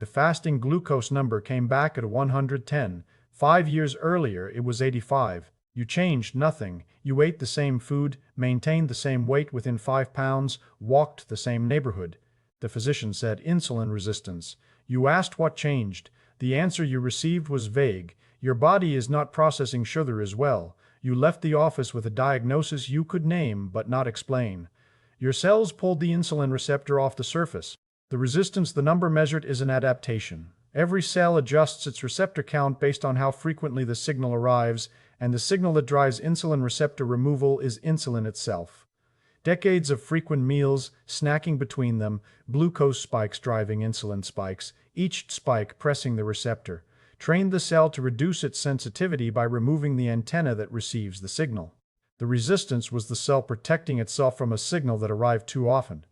The fasting glucose number came back at 110. 5 years earlier, it was 85. You changed nothing. You ate the same food, maintained the same weight within 5 pounds, walked the same neighborhood. The physician said insulin resistance. You asked what changed. The answer you received was vague. Your body is not processing sugar as well. You left the office with a diagnosis you could name but not explain. Your cells pulled the insulin receptor off the surface. The resistance the number measured is an adaptation. Every cell adjusts its receptor count based on how frequently the signal arrives, and the signal that drives insulin receptor removal is insulin itself. Decades of frequent meals, snacking between them, glucose spikes driving insulin spikes, each spike pressing the receptor, trained the cell to reduce its sensitivity by removing the antenna that receives the signal. The resistance was the cell protecting itself from a signal that arrived too often.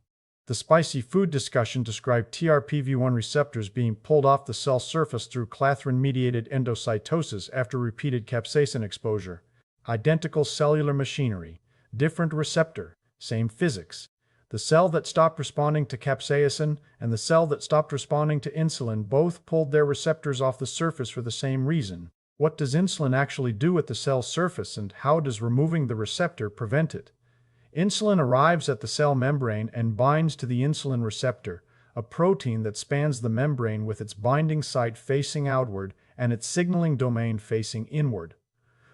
The spicy food discussion described TRPV1 receptors being pulled off the cell surface through clathrin-mediated endocytosis after repeated capsaicin exposure. Identical cellular machinery, different receptor, same physics. The cell that stopped responding to capsaicin and the cell that stopped responding to insulin both pulled their receptors off the surface for the same reason. What does insulin actually do at the cell surface, and how does removing the receptor prevent it? Insulin arrives at the cell membrane and binds to the insulin receptor, a protein that spans the membrane with its binding site facing outward and its signaling domain facing inward.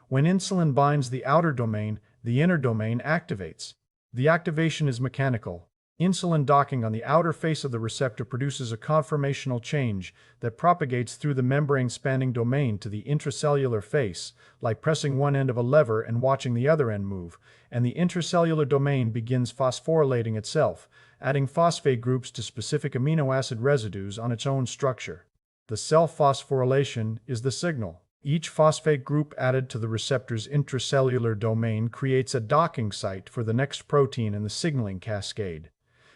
When insulin binds the outer domain, the inner domain activates. The activation is mechanical. Insulin docking on the outer face of the receptor produces a conformational change that propagates through the membrane-spanning domain to the intracellular face, like pressing one end of a lever and watching the other end move, and the intracellular domain begins phosphorylating itself, adding phosphate groups to specific amino acid residues on its own structure. The self-phosphorylation is the signal. Each phosphate group added to the receptor's intracellular domain creates a docking site for the next protein in the signaling cascade.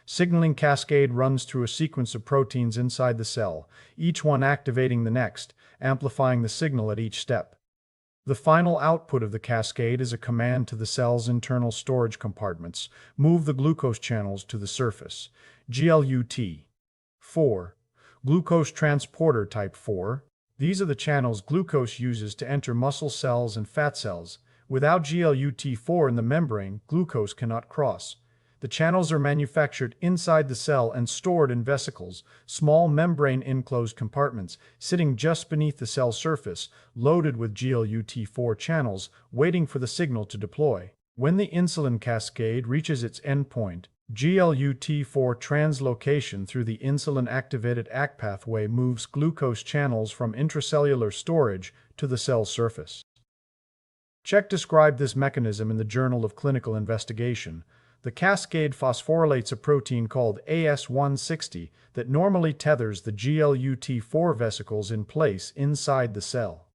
Signaling cascade runs through a sequence of proteins inside the cell, each one activating the next, amplifying the signal at each step. The final output of the cascade is a command to the cell's internal storage compartments: move the glucose channels to the surface. GLUT. 4. Glucose transporter type 4. These are the channels glucose uses to enter muscle cells and fat cells. Without GLUT4 in the membrane, glucose cannot cross. The channels are manufactured inside the cell and stored in vesicles, small membrane-enclosed compartments, sitting just beneath the cell surface, loaded with GLUT4 channels, waiting for the signal to deploy. When the insulin cascade reaches its endpoint, GLUT4 translocation through the insulin-activated ACT pathway moves glucose channels from intracellular storage to the cell surface. Cech described this mechanism in the Journal of Clinical Investigation. The cascade phosphorylates a protein called AS160 that normally tethers the GLUT4 vesicles in place inside the cell.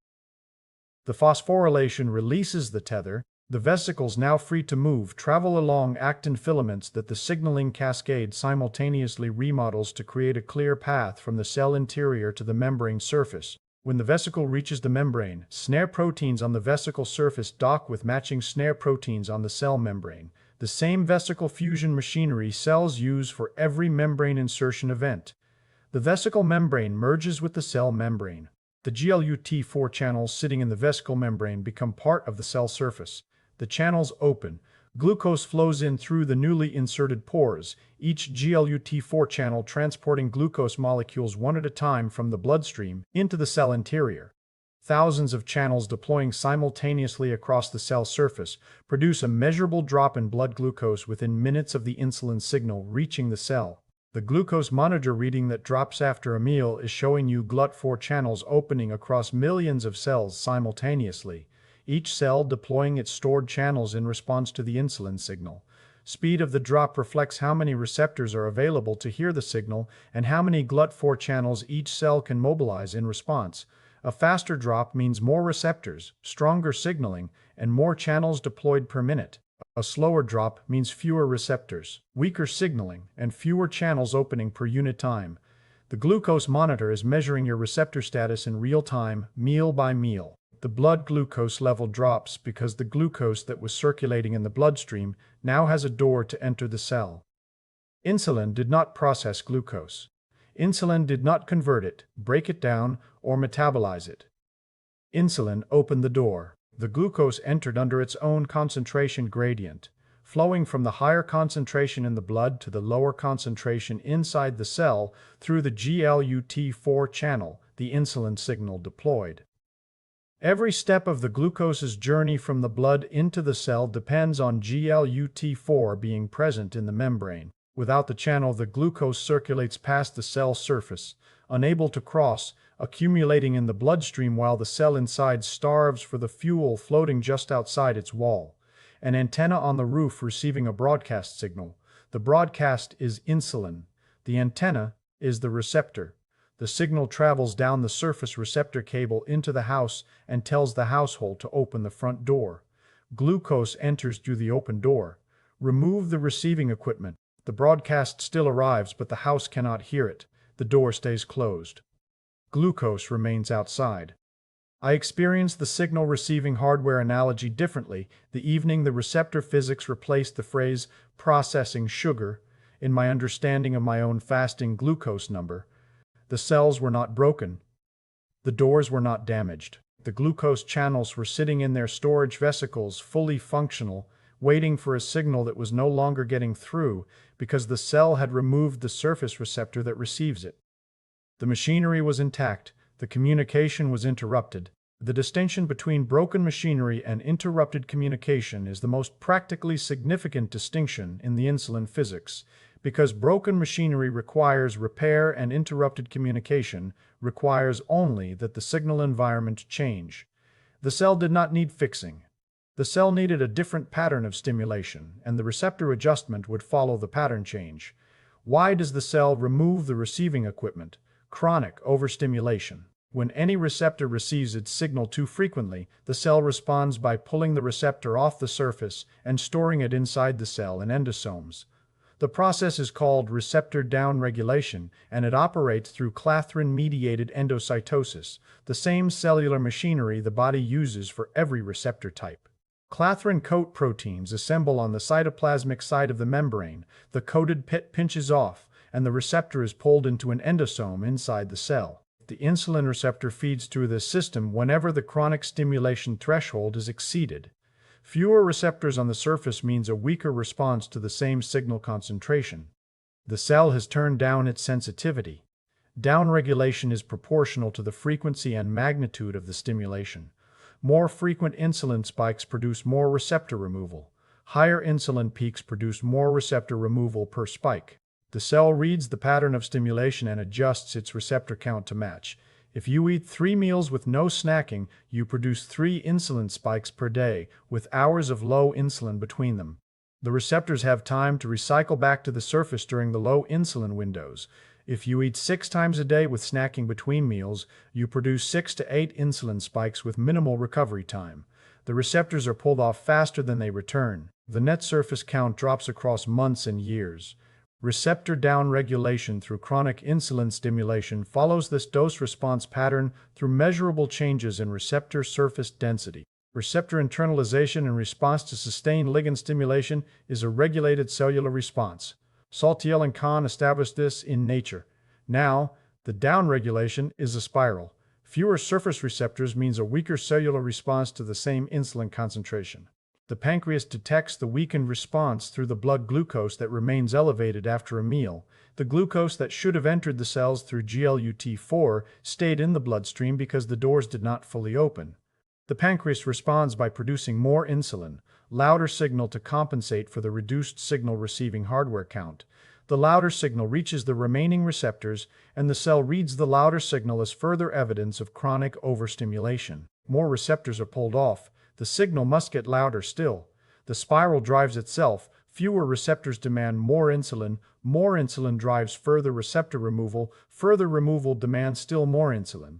The phosphorylation releases the tether. The vesicles, now free to move, travel along actin filaments that the signaling cascade simultaneously remodels to create a clear path from the cell interior to the membrane surface. When the vesicle reaches the membrane, snare proteins on the vesicle surface dock with matching snare proteins on the cell membrane, the same vesicle fusion machinery cells use for every membrane insertion event. The vesicle membrane merges with the cell membrane. The GLUT4 channels sitting in the vesicle membrane become part of the cell surface. The channels open. Glucose flows in through the newly inserted pores, each GLUT4 channel transporting glucose molecules one at a time from the bloodstream into the cell interior. Thousands of channels deploying simultaneously across the cell surface produce a measurable drop in blood glucose within minutes of the insulin signal reaching the cell. The glucose monitor reading that drops after a meal is showing you GLUT4 channels opening across millions of cells simultaneously, each cell deploying its stored channels in response to the insulin signal. Speed of the drop reflects how many receptors are available to hear the signal and how many GLUT4 channels each cell can mobilize in response. A faster drop means more receptors, stronger signaling, and more channels deployed per minute. A slower drop means fewer receptors, weaker signaling, and fewer channels opening per unit time. The glucose monitor is measuring your receptor status in real time, meal by meal. The blood glucose level drops because the glucose that was circulating in the bloodstream now has a door to enter the cell. Insulin did not process glucose. Insulin did not convert it, break it down, or metabolize it. Insulin opened the door. The glucose entered under its own concentration gradient, flowing from the higher concentration in the blood to the lower concentration inside the cell through the GLUT4 channel the insulin signal deployed. Every step of the glucose's journey from the blood into the cell depends on GLUT4 being present in the membrane. Without the channel, the glucose circulates past the cell surface, unable to cross, accumulating in the bloodstream while the cell inside starves for the fuel floating just outside its wall. An antenna on the roof receiving a broadcast signal. The broadcast is insulin. The antenna is the receptor. The signal travels down the surface receptor cable into the house and tells the household to open the front door. Glucose enters through the open door. Remove the receiving equipment. The broadcast still arrives, but the house cannot hear it. The door stays closed. Glucose remains outside. I experience the signal receiving hardware analogy differently. The evening the receptor physics replaced the phrase processing sugar in my understanding of my own fasting glucose number. The cells were not broken. The doors were not damaged. The glucose channels were sitting in their storage vesicles, fully functional, waiting for a signal that was no longer getting through because the cell had removed the surface receptor that receives it. The machinery was intact. The communication was interrupted. The distinction between broken machinery and interrupted communication is the most practically significant distinction in the insulin physics, because broken machinery requires repair and interrupted communication requires only that the signal environment change. The cell did not need fixing. The cell needed a different pattern of stimulation, and the receptor adjustment would follow the pattern change. Why does the cell remove the receiving equipment? Chronic overstimulation. When any receptor receives its signal too frequently, the cell responds by pulling the receptor off the surface and storing it inside the cell in endosomes. The process is called receptor downregulation, and it operates through clathrin-mediated endocytosis, the same cellular machinery the body uses for every receptor type. Clathrin coat proteins assemble on the cytoplasmic side of the membrane, the coated pit pinches off, and the receptor is pulled into an endosome inside the cell. The insulin receptor feeds through this system whenever the chronic stimulation threshold is exceeded. Fewer receptors on the surface means a weaker response to the same signal concentration. The cell has turned down its sensitivity. Downregulation is proportional to the frequency and magnitude of the stimulation. More frequent insulin spikes produce more receptor removal. Higher insulin peaks produce more receptor removal per spike. The cell reads the pattern of stimulation and adjusts its receptor count to match. If you eat 3 meals with no snacking, you produce 3 insulin spikes per day, with hours of low insulin between them. The receptors have time to recycle back to the surface during the low insulin windows. If you eat 6 times a day with snacking between meals, you produce 6 to 8 insulin spikes with minimal recovery time. The receptors are pulled off faster than they return. The net surface count drops across months and years. Receptor downregulation through chronic insulin stimulation follows this dose-response pattern through measurable changes in receptor surface density. Receptor internalization in response to sustained ligand stimulation is a regulated cellular response. Saltiel and Kahn established this in Nature. Now, the downregulation is a spiral. Fewer surface receptors means a weaker cellular response to the same insulin concentration. The pancreas detects the weakened response through the blood glucose that remains elevated after a meal. The glucose that should have entered the cells through GLUT4 stayed in the bloodstream because the doors did not fully open. The pancreas responds by producing more insulin, louder signal to compensate for the reduced signal receiving hardware count. The louder signal reaches the remaining receptors, and the cell reads the louder signal as further evidence of chronic overstimulation. More receptors are pulled off. The signal must get louder still. The spiral drives itself. Fewer receptors demand more insulin drives further receptor removal, further removal demands still more insulin.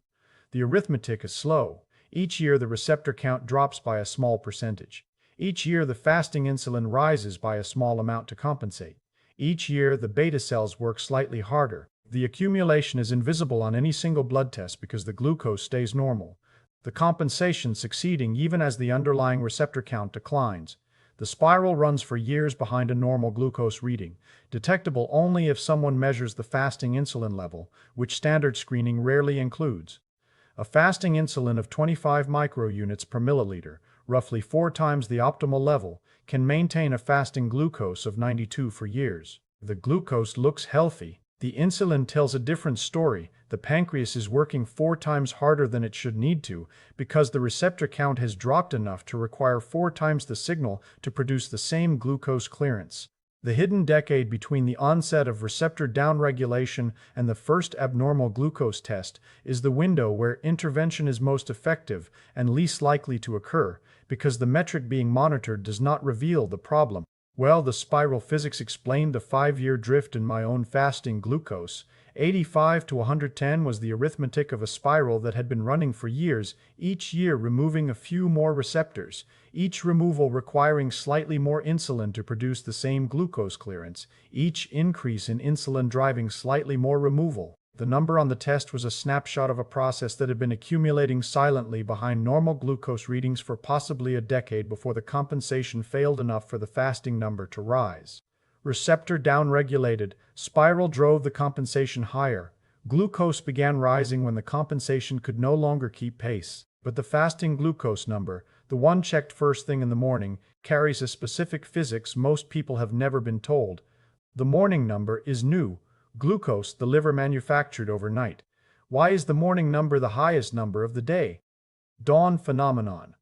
The arithmetic is slow. Each year the receptor count drops by a small percentage. Each year the fasting insulin rises by a small amount to compensate. Each year the beta cells work slightly harder. The accumulation is invisible on any single blood test because the glucose stays normal. The compensation succeeding even as the underlying receptor count declines. The spiral runs for years behind a normal glucose reading, detectable only if someone measures the fasting insulin level, which standard screening rarely includes. A fasting insulin of 25 microunits per milliliter, roughly 4 times the optimal level, can maintain a fasting glucose of 92 for years. The glucose looks healthy. The insulin tells a different story. The pancreas is working 4 times harder than it should need to because the receptor count has dropped enough to require 4 times the signal to produce the same glucose clearance. The hidden decade between the onset of receptor downregulation and the first abnormal glucose test is the window where intervention is most effective and least likely to occur, because the metric being monitored does not reveal the problem. Well, the spiral physics explained the 5-year drift in my own fasting glucose. 85 to 110 was the arithmetic of a spiral that had been running for years, each year removing a few more receptors, each removal requiring slightly more insulin to produce the same glucose clearance, each increase in insulin driving slightly more removal. The number on the test was a snapshot of a process that had been accumulating silently behind normal glucose readings for possibly a decade before the compensation failed enough for the fasting number to rise. Receptor downregulated, spiral drove the compensation higher. Glucose began rising when the compensation could no longer keep pace. But the fasting glucose number, the one checked first thing in the morning, carries a specific physics most people have never been told. The morning number is new. Glucose the liver manufactured overnight. Why is the morning number the highest number of the day? Dawn phenomenon.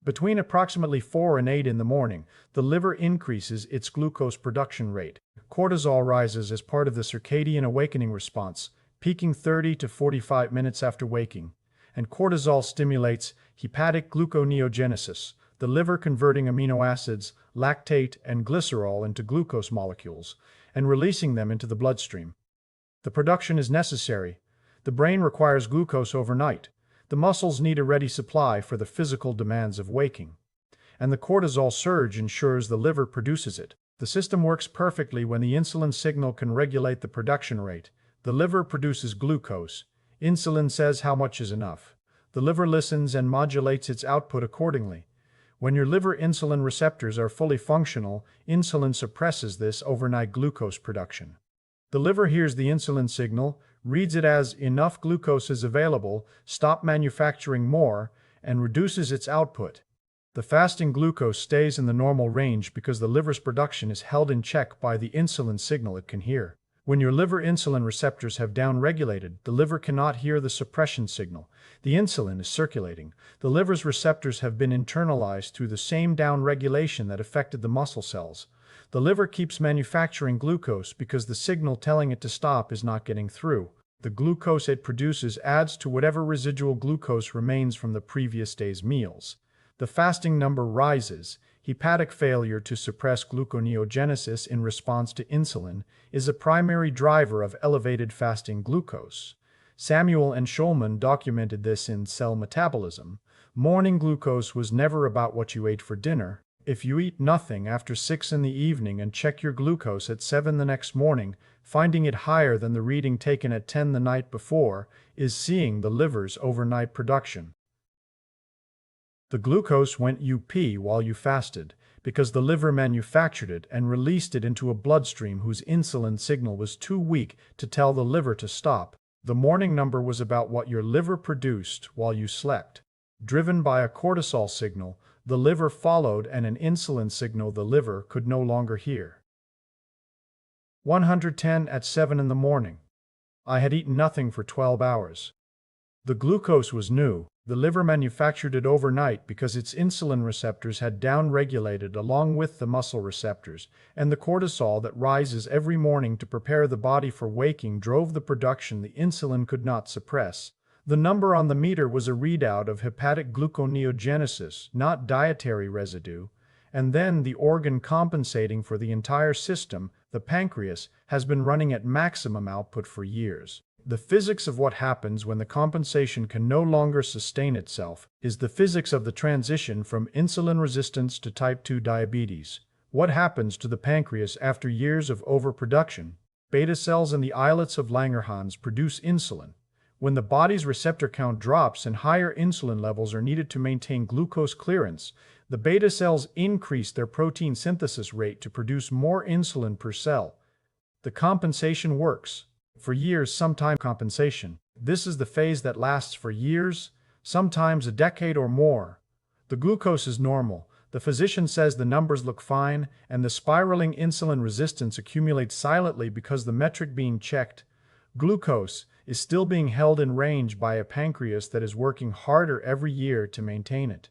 Between approximately 4 and 8 in the morning, the liver increases its glucose production rate. Cortisol rises as part of the circadian awakening response, peaking 30 to 45 minutes after waking. And cortisol stimulates hepatic gluconeogenesis, the liver converting amino acids, lactate, and glycerol into glucose molecules, and releasing them into the bloodstream. The production is necessary. The brain requires glucose overnight. The muscles need a ready supply for the physical demands of waking. And the cortisol surge ensures the liver produces it. The system works perfectly when the insulin signal can regulate the production rate. The liver produces glucose. Insulin says how much is enough. The liver listens and modulates its output accordingly. When your liver insulin receptors are fully functional, insulin suppresses this overnight glucose production. The liver hears the insulin signal, reads it as enough glucose is available, stop manufacturing more, and reduces its output. The fasting glucose stays in the normal range because the liver's production is held in check by the insulin signal it can hear. When your liver insulin receptors have downregulated, the liver cannot hear the suppression signal. The insulin is circulating. The liver's receptors have been internalized through the same downregulation that affected the muscle cells. The liver keeps manufacturing glucose because the signal telling it to stop is not getting through. The glucose it produces adds to whatever residual glucose remains from the previous day's meals. The fasting number rises. Hepatic failure to suppress gluconeogenesis in response to insulin is a primary driver of elevated fasting glucose. Samuel and Schulman documented this in Cell Metabolism. Morning glucose was never about what you ate for dinner. If you eat nothing after 6 in the evening and check your glucose at 7 the next morning, finding it higher than the reading taken at 10 the night before is seeing the liver's overnight production. The glucose went UP while you fasted, because the liver manufactured it and released it into a bloodstream whose insulin signal was too weak to tell the liver to stop. The morning number was about what your liver produced while you slept. Driven by a cortisol signal, the liver followed, and an insulin signal the liver could no longer hear. 110 at 7 in the morning. I had eaten nothing for 12 hours. The glucose was new. The liver manufactured it overnight because its insulin receptors had downregulated along with the muscle receptors, and the cortisol that rises every morning to prepare the body for waking drove the production the insulin could not suppress. The number on the meter was a readout of hepatic gluconeogenesis, not dietary residue, and then the organ compensating for the entire system, the pancreas, has been running at maximum output for years. The physics of what happens when the compensation can no longer sustain itself is the physics of the transition from insulin resistance to type 2 diabetes. What happens to the pancreas after years of overproduction? Beta cells in the islets of Langerhans produce insulin. When the body's receptor count drops and higher insulin levels are needed to maintain glucose clearance, The beta cells increase their protein synthesis rate to produce more insulin per cell. The compensation works. For years, sometime compensation. This is the phase that lasts for years, sometimes a decade or more. The glucose is normal. The physician says the numbers look fine, and the spiraling insulin resistance accumulates silently because the metric being checked, glucose, is still being held in range by a pancreas that is working harder every year to maintain it.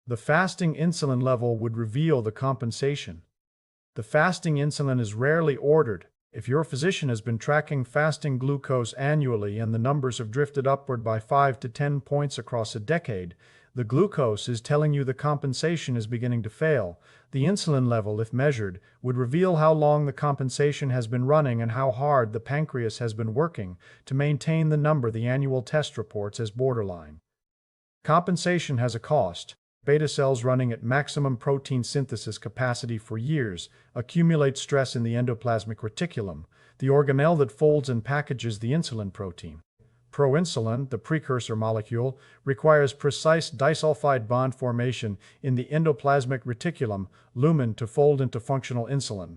The fasting insulin level would reveal the compensation. The fasting insulin is rarely ordered. If your physician has been tracking fasting glucose annually and the numbers have drifted upward by 5 to 10 points across a decade, the glucose is telling you the compensation is beginning to fail. The insulin level, if measured, would reveal how long the compensation has been running and how hard the pancreas has been working to maintain the number the annual test reports as borderline. Compensation has a cost. Beta cells running at maximum protein synthesis capacity for years accumulate stress in the endoplasmic reticulum, the organelle that folds and packages the insulin protein. Proinsulin, the precursor molecule, requires precise disulfide bond formation in the endoplasmic reticulum lumen to fold into functional insulin.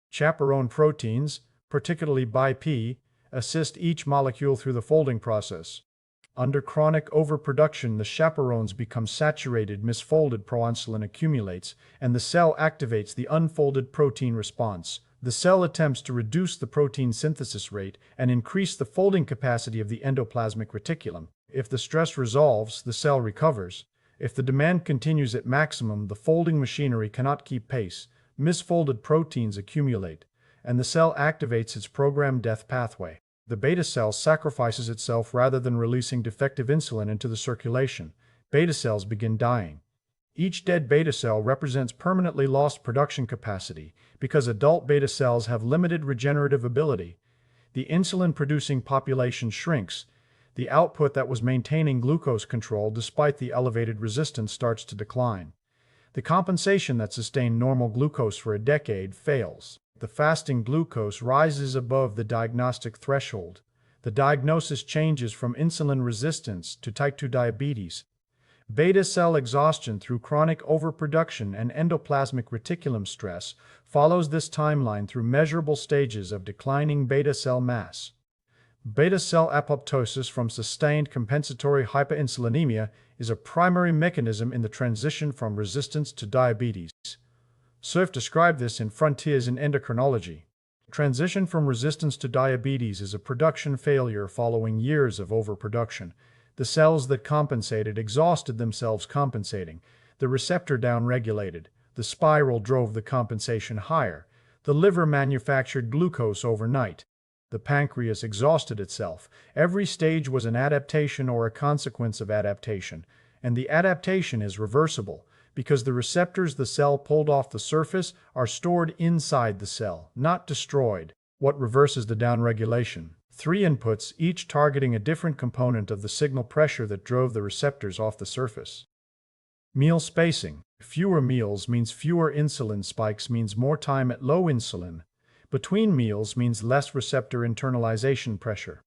Chaperone proteins, particularly BiP, assist each molecule through the folding process. Under chronic overproduction, the chaperones become saturated, misfolded proinsulin accumulates, and the cell activates the unfolded protein response. The cell attempts to reduce the protein synthesis rate and increase the folding capacity of the endoplasmic reticulum. If the stress resolves, the cell recovers. If the demand continues at maximum, the folding machinery cannot keep pace. Misfolded proteins accumulate, and the cell activates its programmed death pathway. The beta cell sacrifices itself rather than releasing defective insulin into the circulation. Beta cells begin dying. Each dead beta cell represents permanently lost production capacity because adult beta cells have limited regenerative ability. The insulin-producing population shrinks. The output that was maintaining glucose control despite the elevated resistance starts to decline. The compensation that sustained normal glucose for a decade fails. The fasting glucose rises above the diagnostic threshold. The diagnosis changes from insulin resistance to type 2 diabetes. Beta cell exhaustion through chronic overproduction and endoplasmic reticulum stress follows this timeline through measurable stages of declining beta cell mass. Beta cell apoptosis from sustained compensatory hyperinsulinemia is a primary mechanism in the transition from resistance to diabetes. Cerf described this in Frontiers in Endocrinology. Transition from resistance to diabetes is a production failure following years of overproduction. The cells that compensated exhausted themselves compensating. The receptor downregulated. The spiral drove the compensation higher. The liver manufactured glucose overnight. The pancreas exhausted itself. Every stage was an adaptation or a consequence of adaptation, and the adaptation is reversible, because the receptors the cell pulled off the surface are stored inside the cell, not destroyed. What reverses the downregulation? 3 inputs, each targeting a different component of the signal pressure that drove the receptors off the surface. Meal spacing. Fewer meals means fewer insulin spikes, means more time at low insulin. Between meals means less receptor internalization pressure.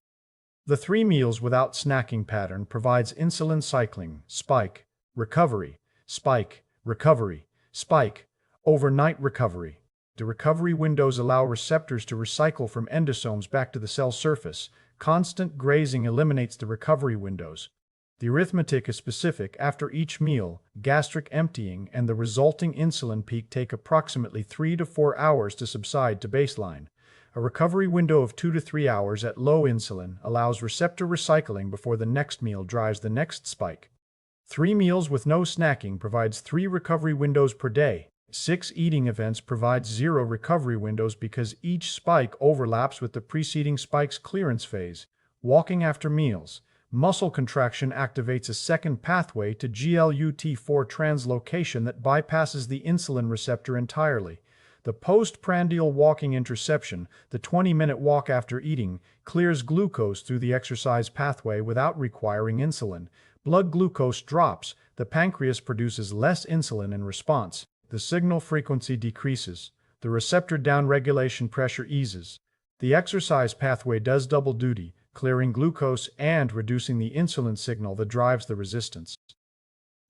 The 3 meals without snacking pattern provides insulin cycling, spike, recovery, spike, recovery, spike, overnight recovery. The recovery windows allow receptors to recycle from endosomes back to the cell surface. Constant grazing eliminates the recovery windows. The arithmetic is specific. After each meal, gastric emptying and the resulting insulin peak take approximately 3 to 4 hours to subside to baseline. A recovery window of 2 to 3 hours at low insulin allows receptor recycling before the next meal drives the next spike. 3 meals with no snacking provides 3 recovery windows per day. 6 eating events provides 0 recovery windows because each spike overlaps with the preceding spike's clearance phase. Walking after meals. Muscle contraction activates a second pathway to GLUT4 translocation that bypasses the insulin receptor entirely. The postprandial walking interception, the 20-minute walk after eating, clears glucose through the exercise pathway without requiring insulin. Blood glucose drops. The pancreas produces less insulin in response. The signal frequency decreases. The receptor downregulation pressure eases. The exercise pathway does double duty, clearing glucose and reducing the insulin signal that drives the resistance.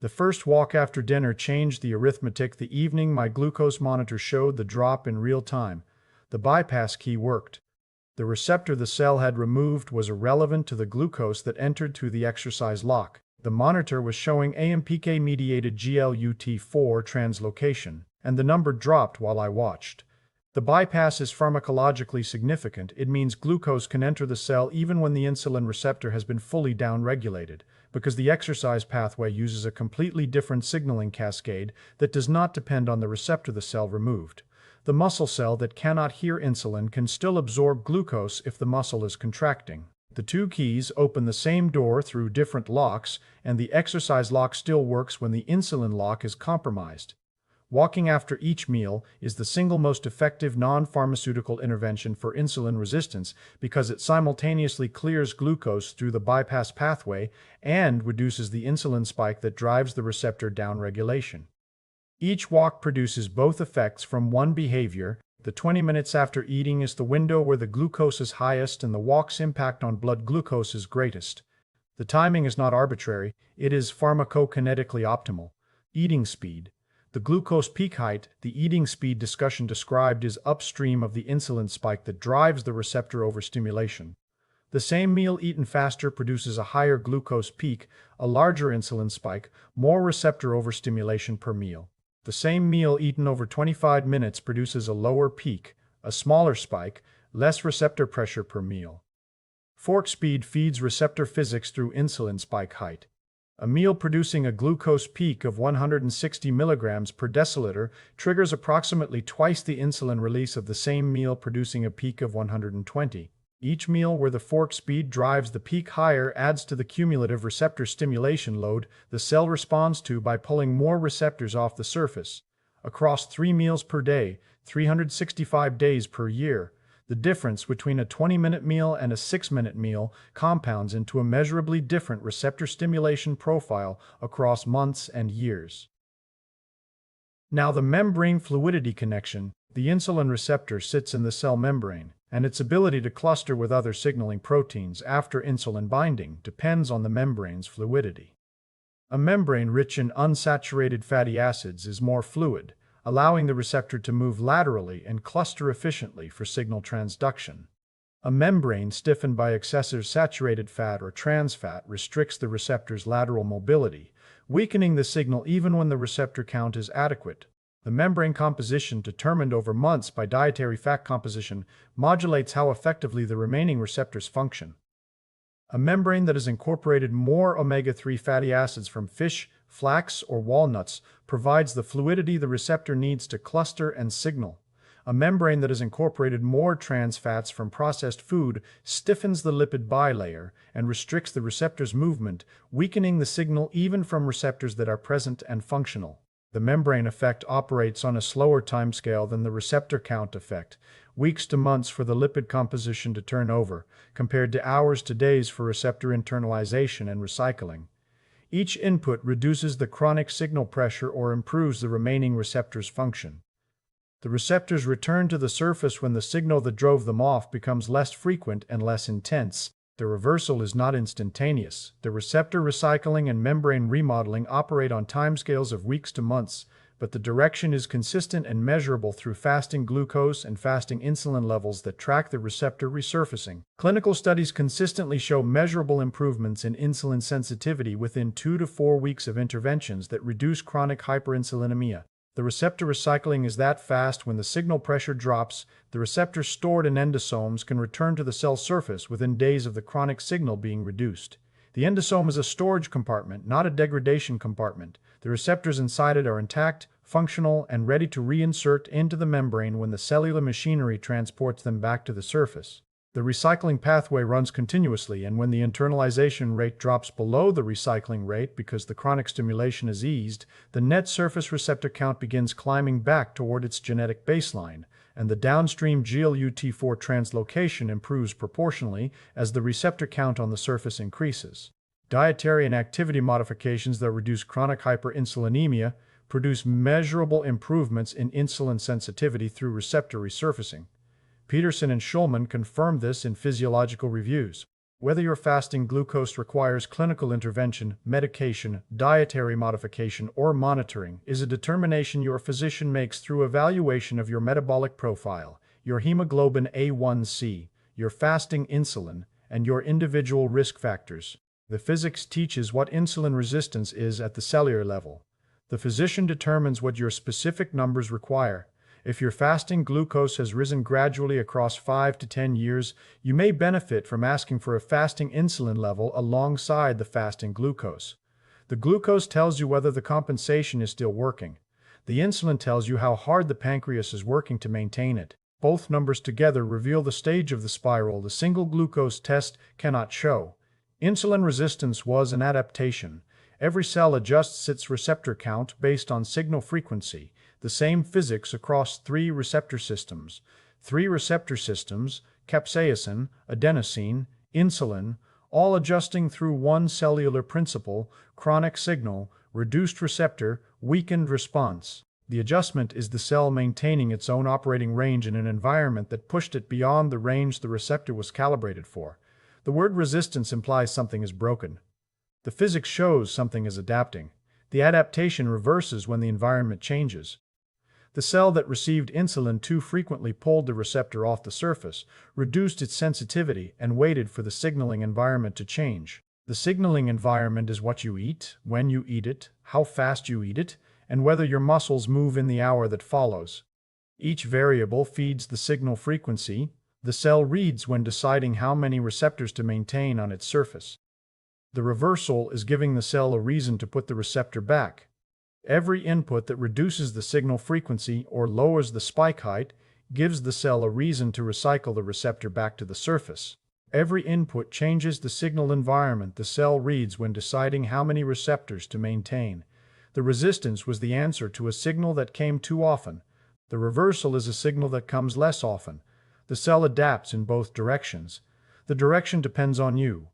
The first walk after dinner changed the arithmetic. The evening my glucose monitor showed the drop in real time. The bypass key worked. The receptor the cell had removed was irrelevant to the glucose that entered through the exercise lock. The monitor was showing AMPK-mediated GLUT4 translocation, and the number dropped while I watched. The bypass is pharmacologically significant. It means glucose can enter the cell even when the insulin receptor has been fully downregulated, because the exercise pathway uses a completely different signaling cascade that does not depend on the receptor the cell removed. The muscle cell that cannot hear insulin can still absorb glucose if the muscle is contracting. The two keys open the same door through different locks, and the exercise lock still works when the insulin lock is compromised. Walking after each meal is the single most effective non-pharmaceutical intervention for insulin resistance because it simultaneously clears glucose through the bypass pathway and reduces the insulin spike that drives the receptor downregulation. Each walk produces both effects from one behavior. The 20 minutes after eating is the window where the glucose is highest and the walk's impact on blood glucose is greatest. The timing is not arbitrary, it is pharmacokinetically optimal. Eating speed. The glucose peak height, the eating speed discussion described, is upstream of the insulin spike that drives the receptor overstimulation. The same meal eaten faster produces a higher glucose peak, a larger insulin spike, more receptor overstimulation per meal. The same meal eaten over 25 minutes produces a lower peak, a smaller spike, less receptor pressure per meal. Fork speed feeds receptor physics through insulin spike height. A meal producing a glucose peak of 160 milligrams per deciliter triggers approximately twice the insulin release of the same meal producing a peak of 120. Each meal where the fork speed drives the peak higher adds to the cumulative receptor stimulation load the cell responds to by pulling more receptors off the surface. Across 3 meals per day, 365 days per year, the difference between a 20-minute meal and a 6-minute meal compounds into a measurably different receptor stimulation profile across months and years. Now, the membrane fluidity connection, the insulin receptor sits in the cell membrane, and its ability to cluster with other signaling proteins after insulin binding depends on the membrane's fluidity. A membrane rich in unsaturated fatty acids is more fluid, allowing the receptor to move laterally and cluster efficiently for signal transduction. A membrane stiffened by excessive saturated fat or trans fat restricts the receptor's lateral mobility, weakening the signal even when the receptor count is adequate. The membrane composition, determined over months by dietary fat composition, modulates how effectively the remaining receptors function. A membrane that has incorporated more omega-3 fatty acids from fish, flax, or walnuts provides the fluidity the receptor needs to cluster and signal. A membrane that has incorporated more trans fats from processed food stiffens the lipid bilayer and restricts the receptor's movement, weakening the signal even from receptors that are present and functional. The membrane effect operates on a slower timescale than the receptor count effect, weeks to months for the lipid composition to turn over, compared to hours to days for receptor internalization and recycling. Each input reduces the chronic signal pressure or improves the remaining receptor's function. The receptors return to the surface when the signal that drove them off becomes less frequent and less intense. The reversal is not instantaneous. The receptor recycling and membrane remodeling operate on timescales of weeks to months, but the direction is consistent and measurable through fasting glucose and fasting insulin levels that track the receptor resurfacing. Clinical studies consistently show measurable improvements in insulin sensitivity within 2 to 4 weeks of interventions that reduce chronic hyperinsulinemia. The receptor recycling is that fast when the signal pressure drops, the receptors stored in endosomes can return to the cell surface within days of the chronic signal being reduced. The endosome is a storage compartment, not a degradation compartment. The receptors inside it are intact, functional, and ready to reinsert into the membrane when the cellular machinery transports them back to the surface. The recycling pathway runs continuously, and when the internalization rate drops below the recycling rate because the chronic stimulation is eased, the net surface receptor count begins climbing back toward its genetic baseline, and the downstream GLUT4 translocation improves proportionally as the receptor count on the surface increases. Dietary and activity modifications that reduce chronic hyperinsulinemia produce measurable improvements in insulin sensitivity through receptor resurfacing. Peterson and Schulman confirmed this in physiological reviews. Whether your fasting glucose requires clinical intervention, medication, dietary modification, or monitoring is a determination your physician makes through evaluation of your metabolic profile, your hemoglobin A1C, your fasting insulin, and your individual risk factors. The physics teaches what insulin resistance is at the cellular level. The physician determines what your specific numbers require. If your fasting glucose has risen gradually across 5 to 10 years, you may benefit from asking for a fasting insulin level alongside the fasting glucose. The glucose tells you whether the compensation is still working. The insulin tells you how hard the pancreas is working to maintain it. Both numbers together reveal the stage of the spiral the single glucose test cannot show. Insulin resistance was an adaptation. Every cell adjusts its receptor count based on signal frequency, the same physics across 3 receptor systems. 3 receptor systems, capsaicin, adenosine, insulin, all adjusting through one cellular principle, chronic signal, reduced receptor, weakened response. The adjustment is the cell maintaining its own operating range in an environment that pushed it beyond the range the receptor was calibrated for. The word resistance implies something is broken. The physics shows something is adapting. The adaptation reverses when the environment changes. The cell that received insulin too frequently pulled the receptor off the surface, reduced its sensitivity, and waited for the signaling environment to change. The signaling environment is what you eat, when you eat it, how fast you eat it, and whether your muscles move in the hour that follows. Each variable feeds the signal frequency the cell reads when deciding how many receptors to maintain on its surface. The reversal is giving the cell a reason to put the receptor back. Every input that reduces the signal frequency or lowers the spike height gives the cell a reason to recycle the receptor back to the surface. Every input changes the signal environment the cell reads when deciding how many receptors to maintain. The resistance was the answer to a signal that came too often. The reversal is a signal that comes less often. The cell adapts in both directions. The direction depends on you.